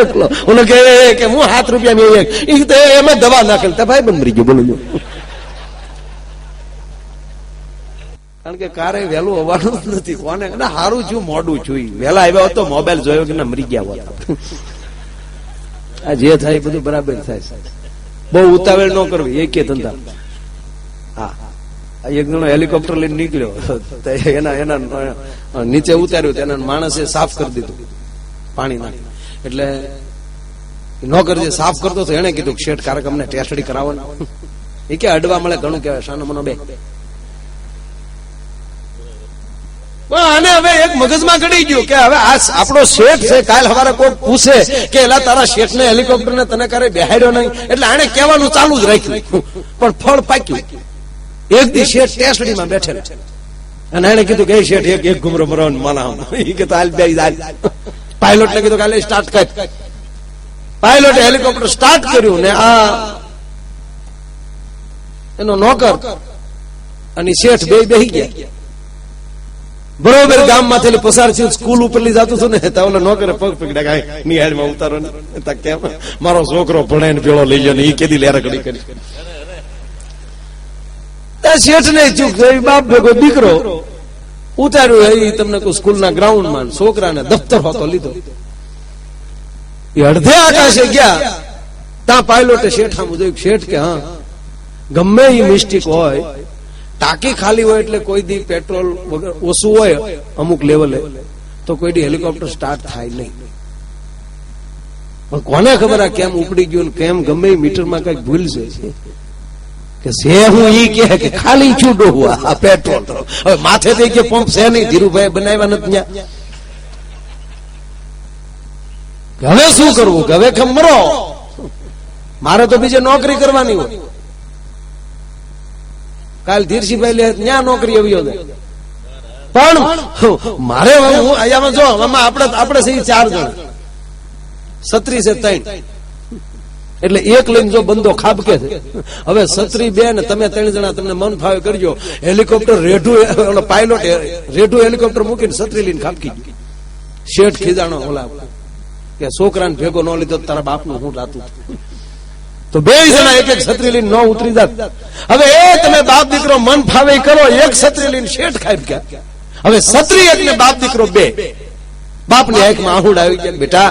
એકલો ઓલો કે હું 7 રૂપિયા એક એમાં દવા નાખેલ ભાઈ બંધ મરી ગયો. બોલો કારણ કે કારે વહેલું હોવાનું જ નથી. કોને સારું છું મોડું છું, વહેલા આવ્યા હોત તો મોબાઈલ જોયો કે ના મરી ગયા હોત. આ જે થાય બધું બરાબર થાય. બહુ ઉતાવળ ન કરવી એ કે ધંધા. હા, એક જણો હેલિકોપ્ટર લઈને નીકળ્યો, એના નીચે ઉતાર્યું, એના માણસે સાફ કરી દીધું પાણી નાખી. એટલે નોકર જે સાફ કરતો હતો એને કીધું શેઠ કારક અમને ટેસ્ટડી કરાવો ને. એ કે અડવા મળે ઘણું કહેવાય, સાનો મનો બે. આને હવે એક મગજમાં ગળી ગયું કે હવે આ આપણો શેઠ છે, કાલ સવારે કોઈ પૂછે કે એલા તારા શેઠ ને હેલિકોપ્ટર ને તને કરે બેહાડ્યો નહીં, એટલે આને કહેવાનું ચાલુ જ રાખ્યું. પણ ફળ પાક્યું. એક દી શેઠ ટેસ્ટડીમાં બેઠેલા અને એને કીધું કે શેઠ એક ઘુમરો મરવાનું માના. એ કે હાલ બે પાયલોટ ને કીધું કાલે સ્ટાર્ટ કર. પાયલોટે હેલિકોપ્ટર સ્ટાર્ટ કર્યું ને આ એનો નોકર અને શેઠ બે બેહી ગયા. બરોબર ગામમાંથી પસાર થયું, સ્કૂલ ઉપર લઈ જતું હતું ને તો નોકરે પગ પકડ્યા, નિહાળમાં ઉતારો ને કેમ મારો છોકરો ભણે ને પેલો લઈ ગયો ને એ કેદી લેરકડી કરી. શેઠ ને ચૂક બાપ ભેગો દીકરો ઉતાર્યું એ તમને કોઈ સ્કૂલના ગ્રાઉન્ડમાં, છોકરાને દફતર હોતો લીધો. એ અડધે આકાશે ગયા ત્યાં પાયલોટે શેઠ આમ જોયું. શેઠ કે હા, ગમે એ મિસ્ટેક હોય, ટાંકી ખાલી હોય એટલે કોઈ દી પેટ્રોલ વગર ઓછું હોય અમુક લેવલે તો કોઈ દી હેલિકોપ્ટર સ્ટાર્ટ થાય નહીં. પણ કોને ખબર આ કેમ ઉપડી ગયું, કેમ ગમે મીટરમાં કઈક ભૂલ છે કે છે. હું ઈ કે ખાલી છૂટો આ પેટ્રોલ હવે માથે થઈ કે પંપ છે નહીં, ધીરુભાઈ બનાવ્યા નથી. હવે શું કરવું, હવે ખમરો મારે તો બીજે નોકરી કરવાની હોય. કાલ ધીરસિંહભાઈ લે ત્યાં નોકરી આવ્યો પણ મારે અહીંયા જો આપણે છે 4 જણ, 36 છે 3, એટલે એક લઈને જો બંદો ખાબકે છે. હવે 36 ને તમે 3 જણા તમને મન ફાવે કરજો. હેલિકોપ્ટર રેઢું પાયલોટ રેઢું હેલિકોપ્ટર મૂકીને 36 લઈને ખાબકી ગયો. શેઠ ખીજાણો ઓલા કે છોકરાને ભેગો ન લીધો તારા બાપનું હું રાતું. તો 2 જણા એક છત્રી લઈને ન ઉતરી જાત. હવે એ તમે બાપ દીકરો મન ફાવે કરો, એક છત્રી લઈને શેઠ ખાઈ ગયા. હવે છત્રી એક ને બાપ દીકરો 2. બાપની આંખમાં આહુડ આવી ગયા, બેટા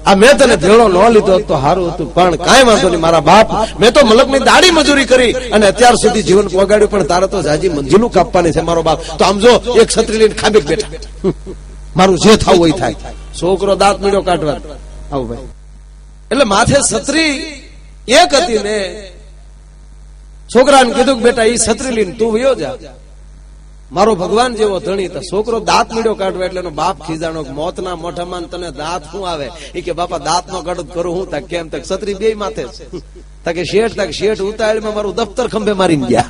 આ મેં તને ભેળો ન લીધો તો સારું હતું, પણ કાંઈ વાંધો નહીં મારા બાપ, મેં તો મલકની દાડી મજૂરી કરી અને અત્યાર સુધી જીવન પોગાડ્યું, પણ તારે તો જાજી મંજિલું કાપવાની છે મારો બાપ. તો આમ જો એક છત્રી લઈને ખાબી બેઠા, મારું જે થવું હોય થાય. છોકરો દાંત મીડો કાઢવા આવું ભાઈ. એટલે માથે છત્રી એક હતી ને છોકરાને કીધું કે બેટા એ છત્રી લઈને તું વયો જા, મારો ભગવાન જેવો ધણી. તો છોકરો દાંત મીડો કાઢવા એટલે એનો બાપ ખીજાણો, મોતના મોઢામાં તને દાંત શું આવે? એ કે બાપા દાંત નો કડક કરું હું. તક કેમ? તક છત્રી 2 માથે તકે શેઠ ઉતાવળમાં મારું દફતર ખંભે મારીને ગયા.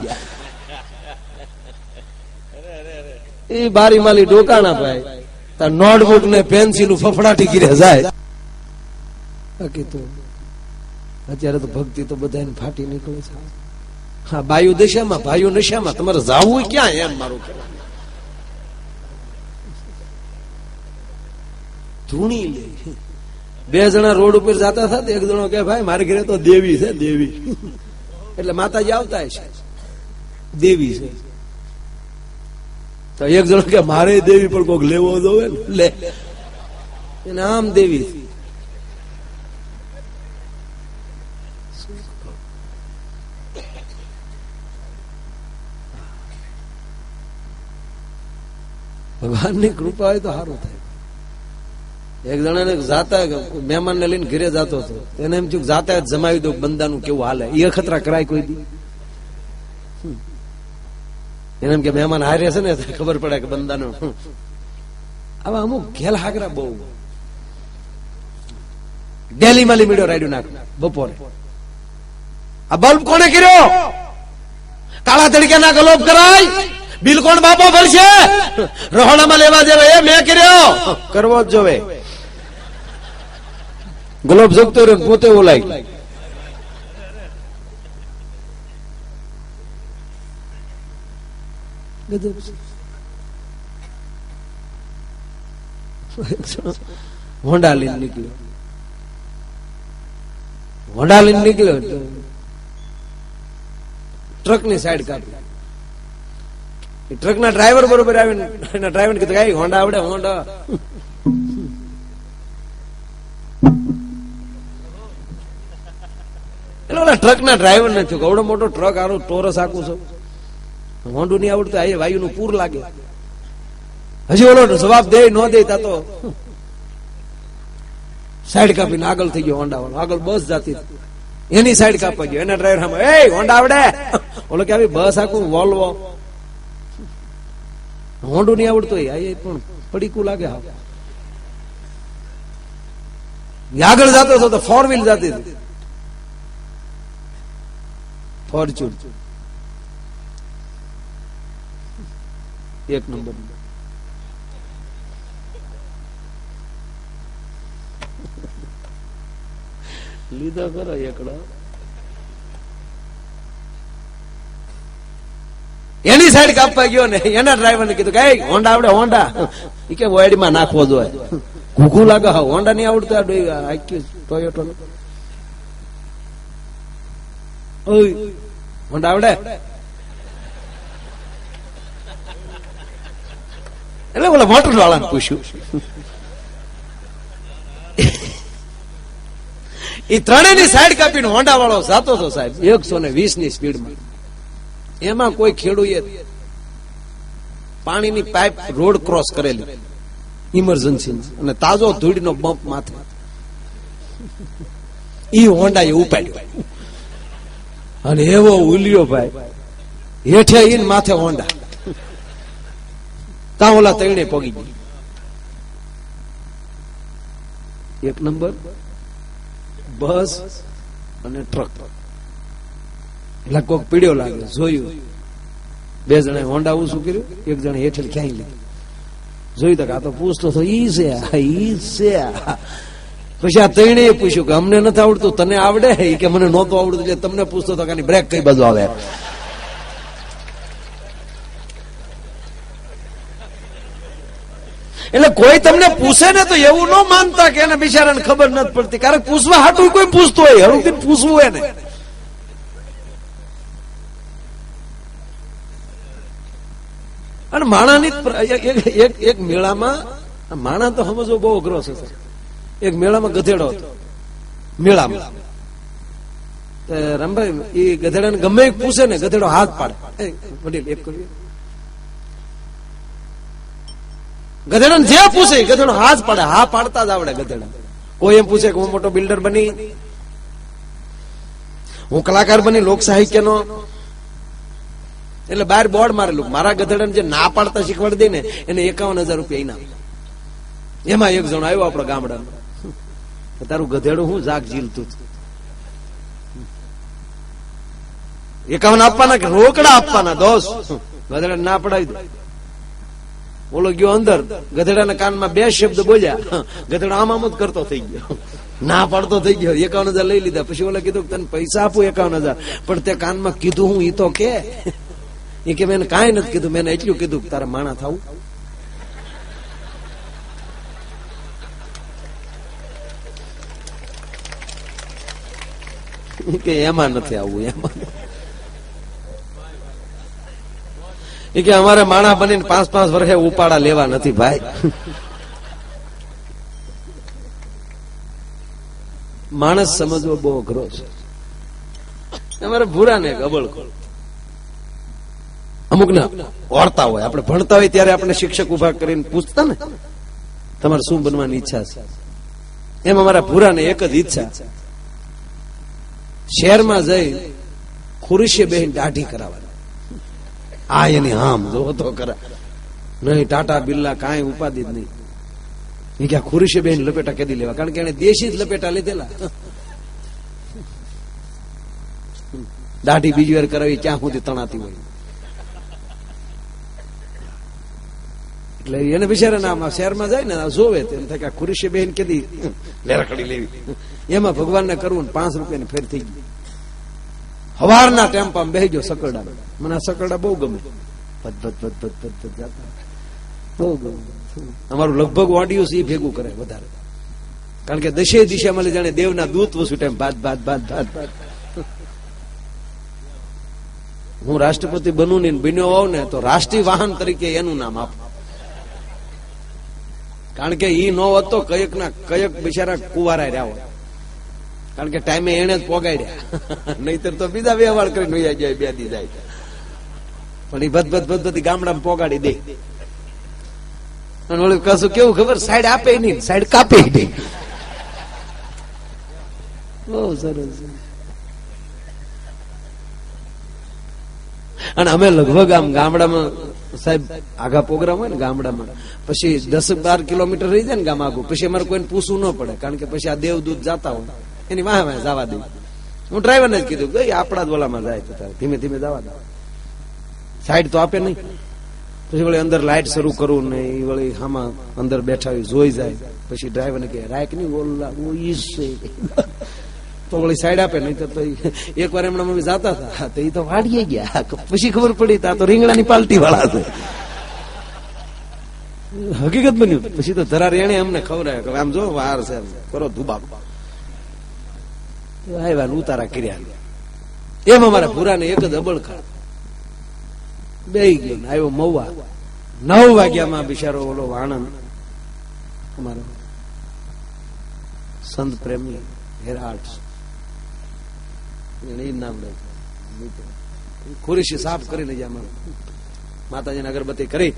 એ બારી માલી ડોકાણા ભાઈ, તાર નોટબુક ને પેન્સિલ ફફડાટી ગીરે જાય. બાકી તો અત્યારે તો ભક્તિ તો બધાને ફાટી નીકળે છે. હા, બાયુ દશામાં ભાઈઓ નશામાં, તમારે જાવું ક્યાં એમ મારું કહેવાનું. ધૂણી લે. 2 જણા રોડ ઉપર જતા હતા, એક જણો કે ભાઈ મારે ઘરે તો દેવી છે, દેવી. એટલે માતાજી આવતા છે, દેવી છે. તો એક જણો કે મારે દેવી પણ કોઈક લેવો જોવે ને, લે એને આમ દેવી. ભગવાનની કૃપા હોય તો સારું થાય. એક જણાને જાતા મહેમાન ને લઈને ઘરે જતો હતો, એને એમ થયું જાતા જમાવી દો બંદાનું કેવું હાલે. એ અખતરા કરાય કોઈ દી? એને એમ કે મહેમાન હારે છે ને ખબર પડે કે બંદાનું. આવા અમુક ઘેલ હાગરા બહુ. ડેલી માલી મીડો રાડ્યું નાખ બપોરે. આ બલ્બ કોને કર્યો? કાળા તડકે ના ગલોબ કરાય. બિલ કોણ બાપો ભરશે? રહોડામાં લેવા દેવે એ મેં કર્યો, કરવો જ જોવે. ગલોબ જગતો રહ્યો પોતે ઓલાય. હોન્ડા લઈને નીકળ્યો. હોન્ડા લઈને નીકળ્યો, ટ્રક ની સાઈડ કાપી. ટ્રક ના ડ્રાઈવર બરોબર આવીને એના ડ્રાઈવર કીધું કઈ હોન્ડા આવડે? હોન્ડા એટલે ઓલા ટ્રક ના ડ્રાઈવર ને થયું આવડો મોટો ટ્રક આરો ટોરસ આખું છું, હોન્ડું નહીં આવડતું, આ વાયુ નું પૂર લાગે. હજી ઓલો જવાબ દે ન દે તા તો સાઈડ કાપીને આગળ થઈ ગયો હોન્ડા વાળો. આગળ બસ જાતી એની સાઈડ કાપવા ગયો, એના ડ્રાઈવર સામે એ હોન્ડા આવડે? ઓલો કે આવી બસ આખું વોલ્વો, હોન્ડું નહીં આવડતું એ પણ પડીકું લાગે. હા આગળ જતો હતો તો 4 વ્હીલ જતી હતી, ફોર્ચ્યુન 1 નંબર. લીધો કરો એકડો. એની સાઈડ કાપવા ગયો ને એના ડ્રાઈવર ને કીધું કે હોન્ડા આવડે? હોન્ડા એ કે વાયડી માં નાખવો જોઈએ. ઘૂઘું લાગે. હા હોન્ડા નહીં આવડતું, ટોયોટો હોન્ડા આવડે? એટલે ઓલા મોટર વાળાને પૂછ્યું. એ ત્રણેયની સાઈડ કાપીને હોન્ડા વાળો જાતો હતો સાહેબ 120 ની સ્પીડમાં. એમાં કોઈ ખેડૂએ પાણીની પાઇપ રોડ ક્રોસ કરેલી ઇમરજન્સી અને તાજો ધૂળનો બમ્પ માથે ઈ હોન્ડા એ ઉપાડ્યો અને એવો ઉલ્યો ભાઈ, હેઠે ઈન માથે હોન્ડા. તા ઓલા તૈણે પગી ગઈ. 1 નંબર બસ અને ટ્રક. એટલે કોક પીડ્યો લાગે, જોયું 2 જણા હોન્ડા શું કર્યું, 1 જણા હેઠળ ક્યાંય લીધું. જોયું તો આ તો પૂછતો હતો ઈ છે. પછી આ તૈણે પૂછ્યું કે અમને નથી આવડતું, તને આવડે? કે મને નહોતું આવડતું એટલે તમને પૂછતો હતો કે બ્રેક કઈ બાજુ આવે. એટલે કોઈ તમને પૂછે ને તો એવું ન માનતા કે એને બિચારાને ખબર નથી પડતી. કારણ પૂછવા હાટું કોઈ પૂછતું હોય, હળુથી પૂછવું એને. અને માણાની એક મેળામાં, માણા તો સમજવો બહુ અઘરો છે. એક મેળામાં ગધેડો હતો, મેળામાં રામભાઈ એ ગધેડાને ગમે પૂછે ને ગધેડો હાથ પાડે. વડીલ એક કરીએ, ગધેડાને જે પૂછે ગધેડો હાથ પાડે. હા પાડતા જ આવડે ગધેડા. કોઈ એમ પૂછે કે હું મોટો બિલ્ડર બની, હું કલાકાર બની, લોક સાહિત્યનો, એટલે બહાર બોર્ડ મારેલું મારા ગધેડાને જે ના પાડતા શીખવાડી દે ને એને 51,000 રૂપિયા ઇનામ. એમાં એક જણ આવ્યો આપણા ગામડાનો, તારું ગધેડું હું જાગ ઝીલતું 51 આપવાના કે રોકડા આપવાના? દોસ્ત ગધેડા ના પડાવી દે. ઓલો ગયો અંદર, ગધેડાના કાનમાં 2 શબ્દ બોલ્યા, ગધેડો આમ આમ જ કરતો થઈ ગયો, ના પાડતો થઈ ગયો. 51,000 લઈ લીધા. પછી ઓલા કીધું તને પૈસા આપું 51,000, પણ તે કાનમાં કીધું હું ઈ તો કે. એ કે મેં કાંઈ નથી કીધું, મેં એટલું કીધું કે તારે માણા થવું. કે એમાં નથી આવવું. એમાં એ કે અમારે માણા બનીને 5-5 વર્ષે ઉપાડા લેવા નથી ભાઈ. માણસ સમજવો બહુ અઘરો છે. અમારે ભૂરા ને ગબળ અમુક ને ઓળતા હોય, આપણે ભણતા હોય ત્યારે આપણે શિક્ષક ઉભા કરીને પૂછતા ને તમારે શું બનવાની ઈચ્છા છે. એમ અમારા ભૂરા ને એક જ ઈચ્છા, શહેરમાં જઈ ખુરશીએ બેહીને દાઢી કરાવવાની. આ એની હામ જો તો કરે નહીં, ટાટા બિરલા કાંઈ ઉપાધિ જ નહીં. એ ક્યાં ખુરશીએ બેહીને લપેટા કેદી લેવા? કારણ કે એને દેશી જ લપેટા લીધેલા. દાઢી બીજી વાર કરાવી ક્યાં સુધી તણાતી હોય. એટલે એને બિચારા શહેરમાં જાય ને જોવે તેમ થાય કે ખુરશીએ બેહીને કેદી લેરકડી લેવી. એમાં ભગવાનને કરવું ને 5 રૂપિયાની ફેર થઈ ગઈ. હવારના ટેમ્પામાં બેહી ગયો સકરડા. મને આ સકરડા બહુ ગમે, બહુ ગમે. અમારું લગભગ ઓડિયો એ ભેગું કરે વધારે, કારણ કે દશે દિશામાં જાણે દેવના દૂત વસૂટે ભાત ભાત ભાત ભાત ભાત. હું રાષ્ટ્રપતિ બનું ને બન્યો હોઉં ને તો રાષ્ટ્રીય વાહન તરીકે એનું નામ આપો. કારણ કે ઈ નો હોત તો કયક ના કયક બિચારા કુવારા રહ્યા હોય. કારણ કે ટાઈમે એને જ પોગાડ્યા, નહીતર તો બીજા વ્યવહાર કરીને વૈયા જાય, બે દી જાય. પણ એ બધી ગામડામાં પોગાડી દે. અને ઓલું કશું કેવું ખબર, સાઈડ આપે નહીં, સાઈડ કાપે નહીં. બહુ સરસ. અને અમે લગભગ આમ ગામડામાં સાહેબ આગા પ્રોગ્રામ હોય ને ગામડામાં, પછી 10-12 કિલોમીટર રહી જાય ને ગામ આગું, પછી અમારે કોઈને પૂછવું ન પડે. કારણ કે પછી આ દેવદૂત જાતા હોય એની વાહ વાહ જવા દે. હું ડ્રાઈવરને જ કીધું કે આપણા જ ઓલામાં જાય તો ધીમે ધીમે જવા દે, સાઈડ તો આપે નહીં. પછી વળી અંદર લાઈટ શરૂ કરું ને એ વળી આમાં અંદર બેઠા હોય જોઈ જાય. પછી ડ્રાઈવરને કહે રાઈક નહીં ઓલા તો વળી સાઈડ આપે. નહીં તો એક વાર એમના મમ્મી જતા હતા તો એ તો વાડીએ ગયા, પછી ખબર પડી તો રીંગણાની પાલટી વાળા છે. હકીકત બન્યું. પછી તો એને અમને ખવડાવે કે આમ જો વાર છે, કરો ધુબાક. આવ્યા ઉતારા કર્યા. એમ અમારા ભૂરાને એક જ અબળખા બે ગયો ને આવ્યો મહુવા. 9 વાગ્યામાં બિચારો ઓલો આણંદ અમારો સંત પ્રેમી હેરાટ એને નામ ખુરશી સાફ કરીને જ્યાં માતાજીને અગરબત્તી કરી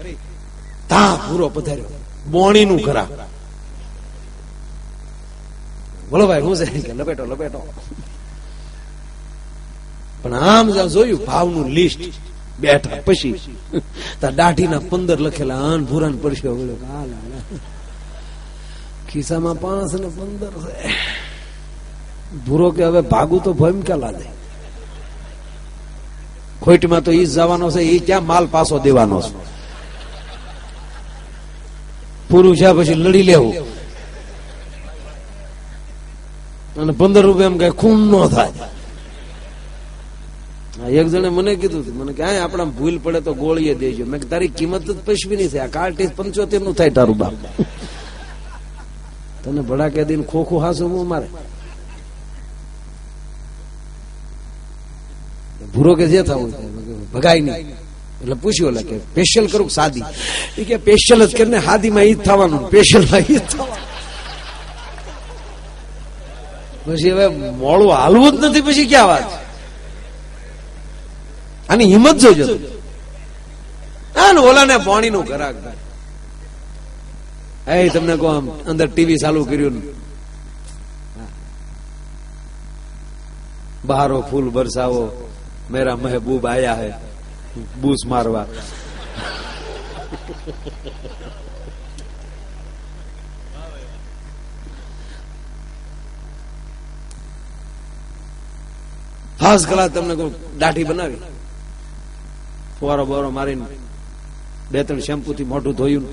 તા પૂરો પધાર્યો. બોણી નું ખરા. બોલો ભાઈ હું છે કે લપેટો લપેટો. પણ આમ જોયું ભાવનું લિસ્ટ બેઠા પછી દાઢીના 15 લખેલા અન ભૂરાન પડશે. ખિસ્સામાં 5 ને 15 છે. ભૂરો કે હવે ભાગું તો ભયમ ક્યાં લાગે. ખોટમાં તો ઈ જવાનો છે, ઈ ક્યાં માલ પાછો દેવાનો છે. પૂરું છે પછી લડી લેવું. અને 15 રૂપિયા એમ કઈ ખૂન ન થાય. એક જણે મને કીધું હતું, મને કે આપણા ભૂલ પડે તો ગોળીએ દેજો. મેં તારી કિંમત જ પૈસવી છે, આ કાર્ટેજ 75 નું થાય તારું બાપ. તને ભડાકે દઈને ખોખું હાસું હું મારે. ભૂરો કે જે થવું ભગાય નહીં. એટલે પૂછ્યું એટલે કે સ્પેશિયલ કરું સાદી? એ કે સ્પેશિયલ જ કરીને હાદીમાં ઈ જ થવાનું, સ્પેશિયલમાં ઈ જ થવાનું. પછી હવે મોડું હાલવું જ નથી, પછી ક્યાં વાત. આની હિંમત જોજો. ઓલાને પાણી નું ઘરાક તમને કહો, અંદર ટીવી ચાલુ કર્યું, બહારો ફૂલ બરસાવો, મેરા મહેબૂબ આયા હે બૂસ મારવા. ફાસ્ટ ક્લાસ તમને કહું દાઢી બનાવી, ફુવારો બોરો મારીને 2-3 શેમ્પુ થી મોઢું ધોયું,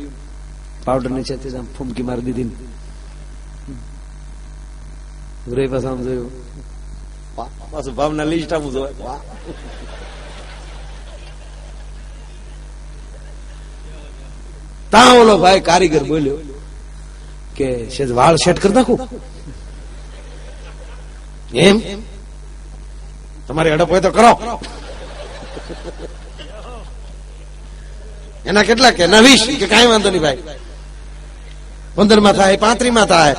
પાવડર નીચે ફૂમકી મારી દીધી. પાછું આમ જોયું, પાછું ભાવના લિસ્ટ આપું જોવે. તા ઓલો ભાઈ કારીગર બોલ્યો કે સેજ વાળ સેટ કરી નાખું. એમ તમારી હડપ હોય તો કરો. એના કેટલા કે 20 કે કઈ વાંધો નહીં ભાઈ, 15 માં થાય, 35 માં થાય,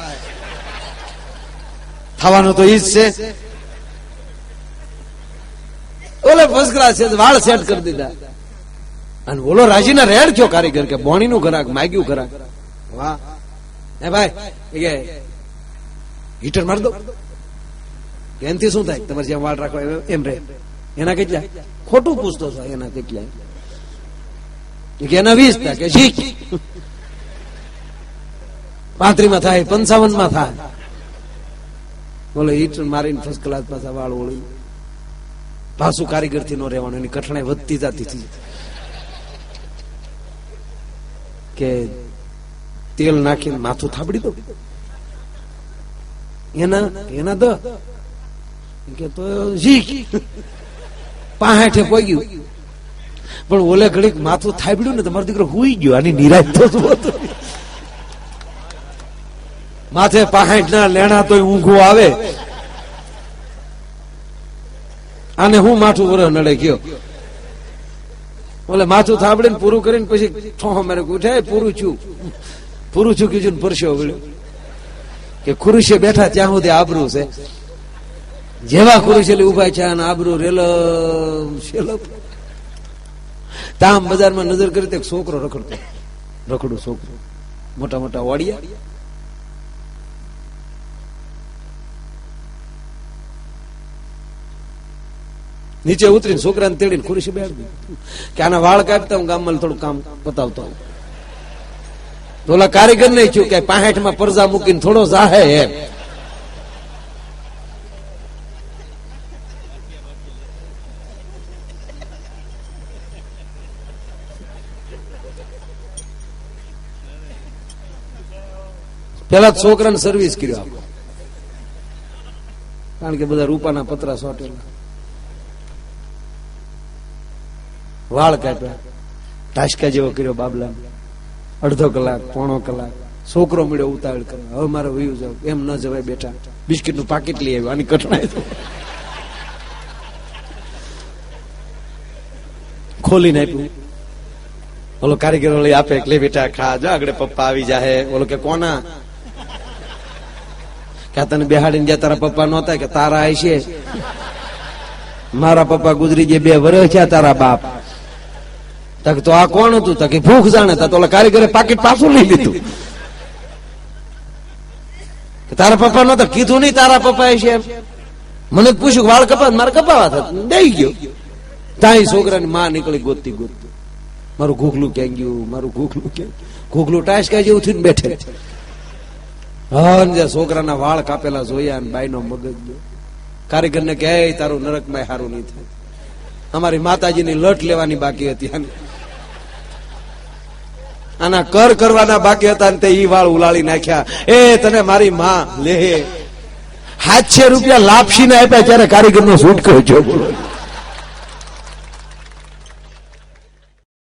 થવાનું તો ઈ જ છે. ઓલે ફર્સ્ટ ક્લાસ છે, વાળ સેટ કરી દીધા. અને ઓલો રાજીના રેડ થયો કારીગર કે બોણી નું ઘરાક માગ્યું ઘરાક. વાહ હે ભાઈ કે હીટર મારી દો. એનાથી શું થાય? તમારે જ્યાં વાળ રાખો એમ રહે. એના કેટલા? ખોટું પૂછતો છો. એના કેટલા? એના 20 થાય કે જી 35 માં થાય, 55 માં થાય. બોલો હીટર મારીને ફર્સ્ટ ક્લાસ પાછા વાળ ઓળી. પાછું કારીગર થી નો રહેવાનું, એની કઠણાઈ વધતી જતી હતી. કે તેલ નાખીને માથું થાબડી દો. એના દ કે તો જી 65 પોગ્યું. પણ ઓલે ઘડીક માથું થાબડ્યું ને તમારો દીકરો હુઈ ગયો. આની નિરાશ તો માથે 65 ના લેણા તોય ઊંઘું આવે. આને હું માથું વરહ નડે ગયો. ઓલે માથું થાબડીને પૂરું કરીને પછી ઠોહો મારે ઉઠાય પૂરું છું કીધું ને પરસ્યો વળ્યો કે ખુરશીએ બેઠા ત્યાં સુધી આબરૂ છે. જેવા ખુરશી ઉભા છે અને આબરૂ રેલમ તામ બજારમાં નજર કરી તો એક છોકરો રખડું છોકરો, મોટા મોટા વાડિયા, નીચે ઉતરીને છોકરાને તેડીને ખુરશી બેઠી કે આના વાળ કાપતા હું ગામમાં થોડું કામ પતાવતો હોઉં. તો ઓલા કારીગર નહીં થયું કે 65 માં પરજા મૂકીને થોડો જાહે એમ. પેલા છોકરાને સર્વિસ કર્યો આપો, કારણ કે બધા રૂપાના પતરા સોટેલા, વાળ કાપ્યા, ટાસકા જેવો કર્યો બાબલા, અડધો કલાક પોણો કલાક. છોકરો મળ્યો ઉતાવળ કરે, હવે મારે વયું જાવ, એમ ન જવાય બેટા, બિસ્કિટ નું પાકીટ લઈ આવ્યો, આની કઠણાય તો ખોલીને આપ્યું. ઓલો કારીગર લઈ આપે, લે બેટા ખા, જો આગળ પપ્પા આવી જાય. ઓલો કે કોના? કે તને બેહાડીને ગયા તારા પપ્પા નહોતા? કે તારા આય છે, મારા પપ્પા ગુજરી ગયા 2 વર્ષ થયા, તારા બાપ. તો આ કોણ હતું? તો કે ભૂખ જાણે. તો ઓલા કારીગરે પાકીટ પાછું લઈ લીધું. તારા પપ્પા નહોતા? કીધું નહીં તારા પપ્પા છે. મને પૂછ્યું વાળ કપા, મારે કપાવા થતા, દઈ ગયો. ત્યાં છોકરાની માં નીકળી ગોતતી, મારું ઘૂઘલું ક્યાં ગયું, મારું ઘૂઘલું ક્યાં? ઘૂઘલું ટાસકા જેવું થઈને બેઠે. છોકરાના વાળ કાપેલા જોયા ને બાઈ નો મગજ ગયો. કારીગર ને કે તારું નરકમાં સારું નહીં થાય. અમારી માતાજીની લટ લેવાની બાકી હતી, આના કર કરવાના બાકી હતા ને તે ઈ વાળ ઉલાળી નાખ્યા. એ તને મારી માં લે 700 રૂપિયા લાપસી ને આપ્યા ત્યારે કારીગર નો છૂટકો જો બોલો.